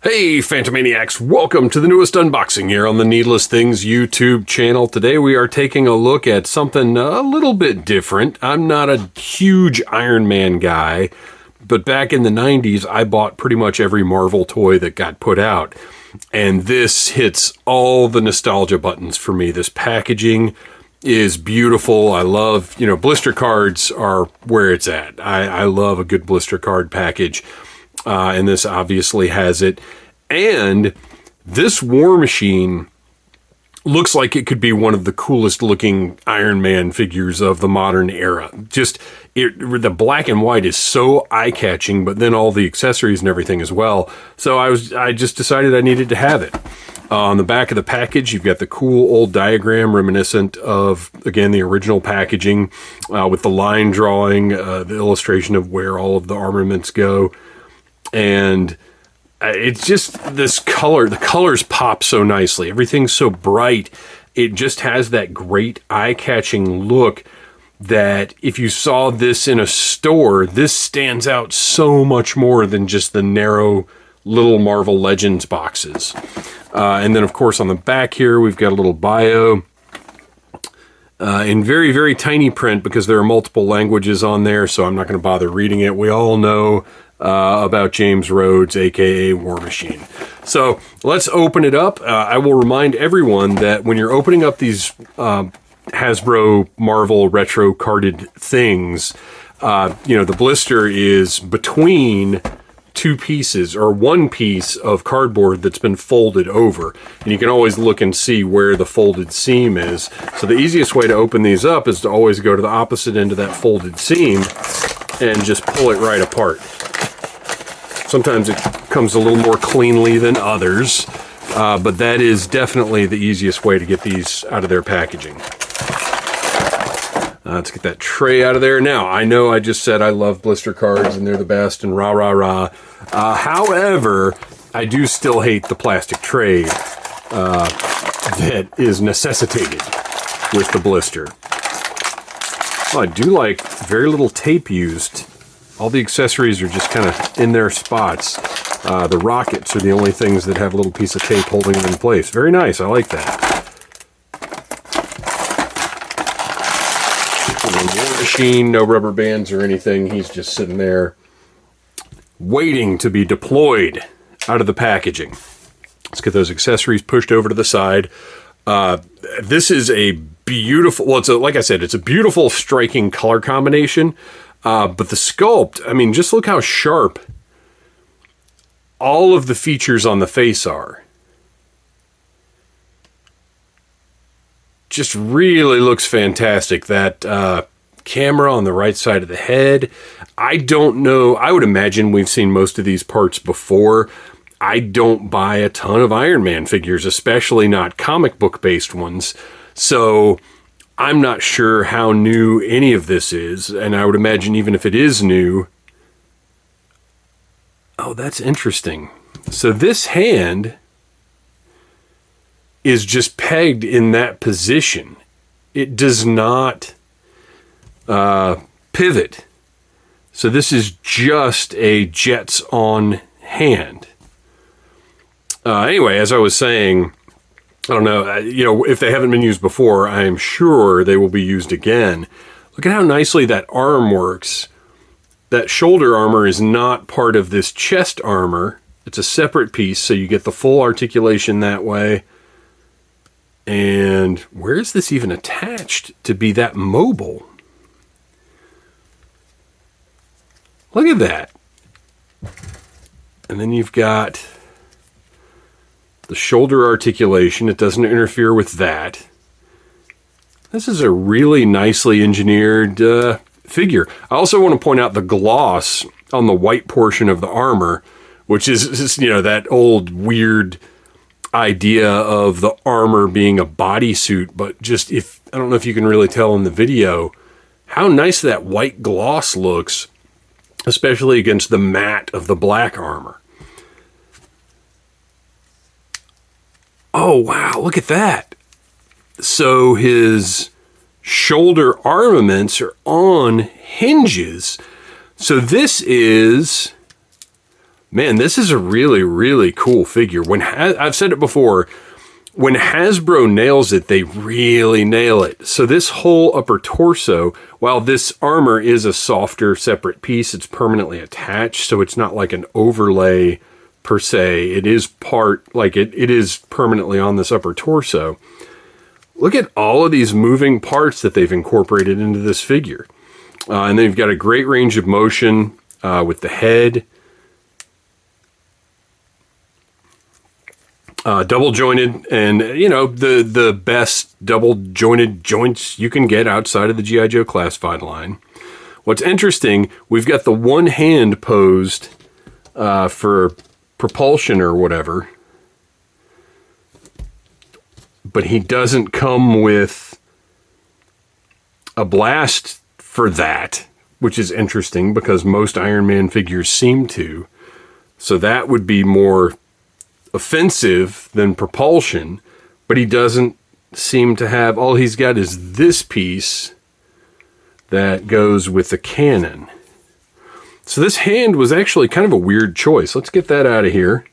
Hey Phantomaniacs, welcome to the newest unboxing here on the Needless Things YouTube channel. Today we are taking a look at something a little bit different. I'm not a huge Iron Man guy, but back in the 90s I bought pretty much every Marvel toy that got put out. And this hits all the nostalgia buttons for me. This packaging is beautiful. I love, blister cards are where it's at. I love a good blister card package. And this obviously has it. And this War Machine looks like it could be one of the coolest looking Iron Man figures of the modern era. The black and white is so eye-catching, but then all the accessories and everything as well. So I just decided I needed to have it. On the back of the package, you've got the cool old diagram reminiscent of, again, the original packaging with the line drawing, the illustration of where all of the armaments go. And it's just this color, the colors pop so nicely. Everything's so bright. It just has that great eye-catching look that if you saw this in a store, this stands out so much more than just the narrow little Marvel Legends boxes. And then, of course, on the back here, we've got a little bio in very, very tiny print because there are multiple languages on there, so I'm not going to bother reading it. We all know about James Rhodes, aka War Machine. So let's open it up. I will remind everyone that when you're opening up these Hasbro Marvel retro carded things, the blister is between two pieces or one piece of cardboard that's been folded over, and you can always look and see where the folded seam is. So the easiest way to open these up is to always go to the opposite end of that folded seam and just pull it right apart. Sometimes it comes a little more cleanly than others, but that is definitely the easiest way to get these out of their packaging. Let's get that tray out of there. Now, I know I just said I love blister cards and they're the best and rah, rah, rah. However, I do still hate the plastic tray that is necessitated with the blister. Well, I do like very little tape used. All the accessories are just kind of in their spots. The rockets are the only things that have a little piece of tape holding them in place. Very nice. I like that. War Machine, no rubber bands or anything. He's just sitting there waiting to be deployed out of the packaging. Let's get those accessories pushed over to the side. This is a beautiful, like I said, it's a beautiful, striking color combination. But the sculpt, I mean, just look how sharp all of the features on the face are. Just really looks fantastic. That camera on the right side of the head. I don't know. I would imagine we've seen most of these parts before. I don't buy a ton of Iron Man figures, especially not comic book based ones. So I'm not sure how new any of this is, and I would imagine even if it is new... Oh, that's interesting. So this hand is just pegged in that position. It does not pivot. So this is just a Jets on hand. Anyway, as I was saying... I don't know, if they haven't been used before, I am sure they will be used again. Look at how nicely that arm works. That shoulder armor is not part of this chest armor. It's a separate piece, so you get the full articulation that way. And where is this even attached to be that mobile? Look at that. And then you've got the shoulder articulation. It doesn't interfere with that. This is a really nicely engineered figure. I also want to point out the gloss on the white portion of the armor, which is that old weird idea of the armor being a bodysuit, but I don't know if you can really tell in the video how nice that white gloss looks, especially against the matte of the black armor. Oh, wow, look at that. So his shoulder armaments are on hinges. So this is Man, this is a really, really cool figure. I've said it before, when Hasbro nails it, they really nail it. So this whole upper torso, while this armor is a softer, separate piece, it's permanently attached, so it's not like an overlay per se. It is it is permanently on this upper torso. Look at all of these moving parts that they've incorporated into this figure. And then you've got a great range of motion with the head. Double jointed, and the best double jointed joints you can get outside of the G.I. Joe classified line. What's interesting, we've got the one hand posed for propulsion or whatever, but he doesn't come with a blast for that, which is interesting because most Iron Man figures seem to. So that would be more offensive than propulsion, but he doesn't seem to have. All he's got is this piece that goes with the cannon. So this hand was actually kind of a weird choice. Let's get that out of here,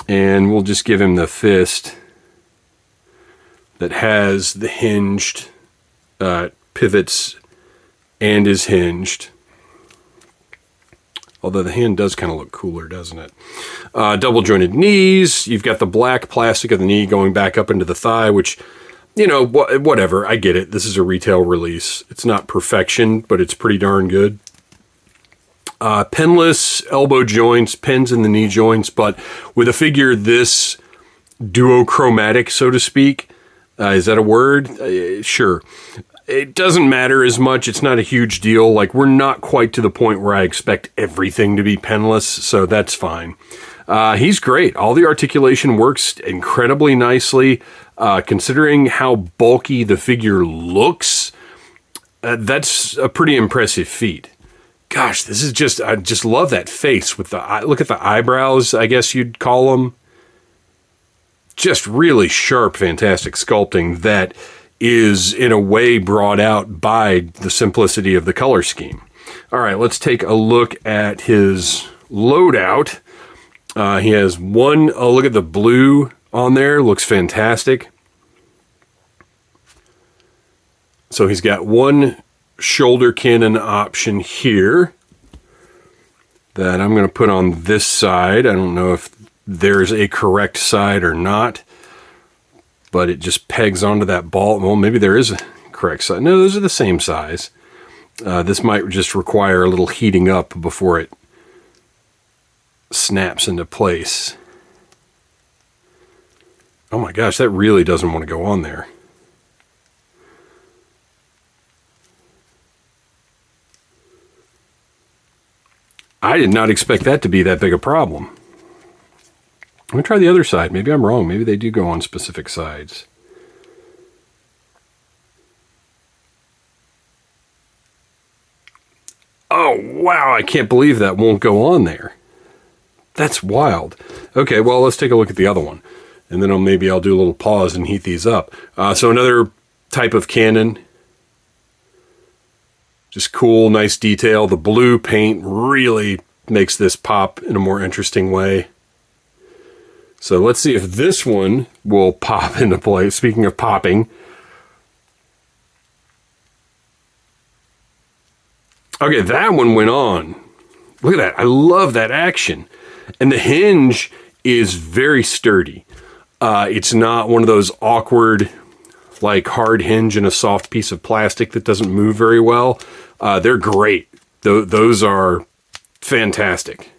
and we'll just give him the fist that has the hinged pivots and is hinged. Although the hand does kind of look cooler, doesn't it? Double jointed knees. You've got the black plastic of the knee going back up into the thigh, which, whatever. I get it. This is a retail release. It's not perfection, but it's pretty darn good. Pinless elbow joints, pins in the knee joints, but with a figure this duochromatic, so to speak. Is that a word? Sure. It doesn't matter as much. It's not a huge deal. Like, we're not quite to the point where I expect everything to be penless, so that's fine. He's great. All the articulation works incredibly nicely. Considering how bulky the figure looks, that's a pretty impressive feat. Gosh, this is just, I just love that face with look at the eyebrows, I guess you'd call them. Just really sharp, fantastic sculpting that is in a way brought out by the simplicity of the color scheme. All right, let's take a look at his loadout. He has one, look at the blue on there, looks fantastic. So he's got one shoulder cannon option here that I'm going to put on this side. I don't know if there's a correct side or not, but it just pegs onto that ball. Well, maybe there is a correct side. No, those are the same size. This might just require a little heating up before it snaps into place. Oh my gosh, that really doesn't want to go on there. I did not expect that to be that big a problem. I'm going to try the other side. Maybe I'm wrong. Maybe they do go on specific sides. Oh, wow. I can't believe that won't go on there. That's wild. Okay, well, let's take a look at the other one. And then maybe I'll do a little pause and heat these up. So another type of cannon. Just cool, nice detail. The blue paint really makes this pop in a more interesting way. So let's see if this one will pop into place. Speaking of popping. Okay, that one went on. Look at that. I love that action. And the hinge is very sturdy. It's not one of those awkward, like hard hinge in a soft piece of plastic that doesn't move very well. They're great. Those are fantastic.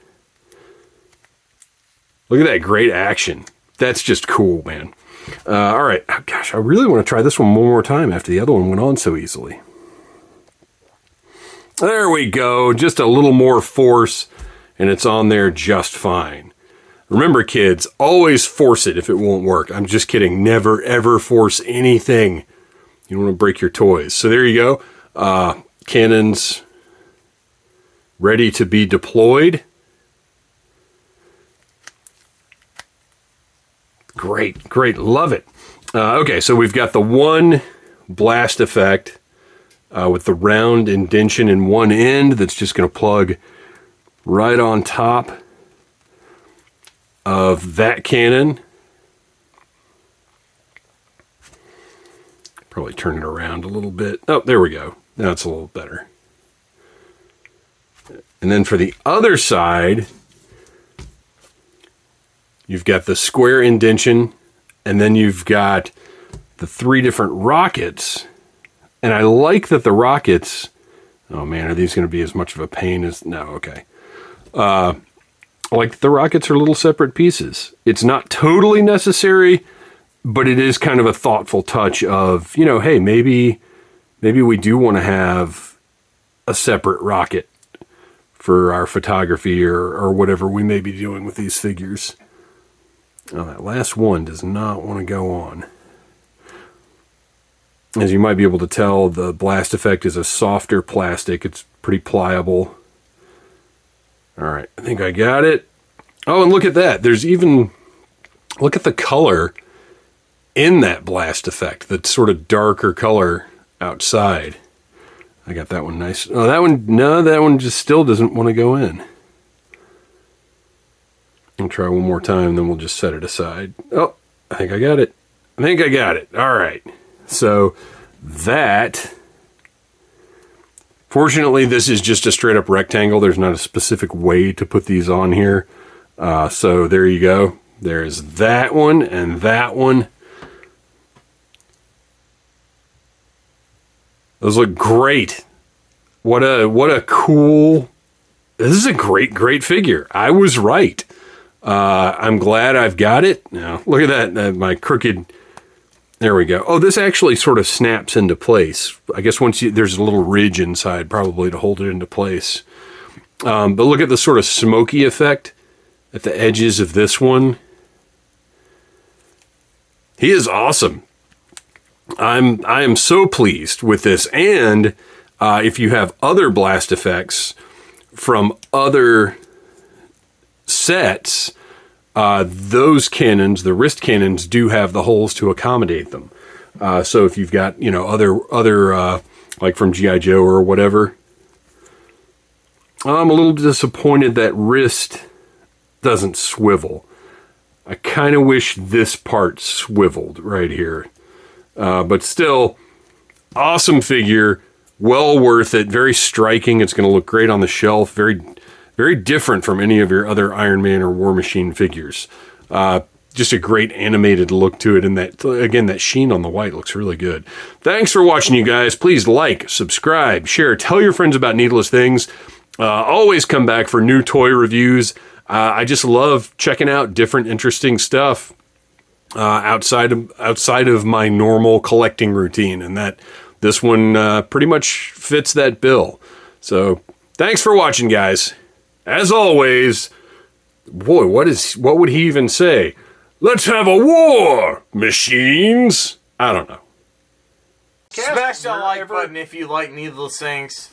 Look at that great action. That's just cool, man. All right. Oh, gosh, I really want to try this one more time after the other one went on so easily. There we go. Just a little more force, and it's on there just fine. Remember, kids, always force it if it won't work. I'm just kidding. Never, ever force anything. You don't want to break your toys. So there you go. Cannons ready to be deployed. Great, great. Love it. Okay, so we've got the one blast effect with the round indention in one end that's just going to plug right on top. of that cannon. Probably turn it around a little bit. Oh, there we go. Now it's a little better. And then for the other side, you've got the square indentation, and then you've got the 3 different rockets. And I like that the rockets, oh man, are these going to be as much of a pain as, no, okay. Like the rockets are little separate pieces. It's not totally necessary, but it is kind of a thoughtful touch of, you know, hey, maybe we do want to have a separate rocket for our photography or whatever we may be doing with these figures. Oh, that last one does not want to go on. As you might be able to tell, the blast effect is a softer plastic. It's pretty pliable. All right, I think I got it. Oh, and look at that. There's even, look at the color in that blast effect, that sort of darker color outside. I got that one nice. Oh, that one, no, that one just still doesn't want to go in. I'll try one more time, then we'll just set it aside. Oh, I think I got it. I think I got it. All right. So that, fortunately, this is just a straight up rectangle. There's not a specific way to put these on here. So there you go. There's that one and that one. Those look great. What a cool, this is a great figure. I was right. I'm glad I've got it. Now, look at that, my crooked, there we go. Oh, this actually sort of snaps into place. I guess once you, there's a little ridge inside probably to hold it into place. But look at the sort of smoky effect at the edges of this one. He is awesome. I am so pleased with this. And if you have other blast effects from other sets, those cannons, the wrist cannons, do have the holes to accommodate them. So if you've got, you know, other like from G.I. Joe or whatever, I'm a little disappointed that wrist doesn't swivel. I kind of wish this part swiveled right here. But still, awesome figure, well worth it, very striking. It's going to look great on the shelf. Very, very different from any of your other Iron Man or War Machine figures. Just a great animated look to it. And that, again, that sheen on the white looks really good. Thanks for watching, you guys. Please like, subscribe, share, tell your friends about Needless Things. Always come back for new toy reviews. I just love checking out different interesting stuff outside of my normal collecting routine, and that this one pretty much fits that bill. So thanks for watching, guys. As always, boy, what would he even say? Let's have a war, machines. I don't know. Smash that like button if you like Needless Things.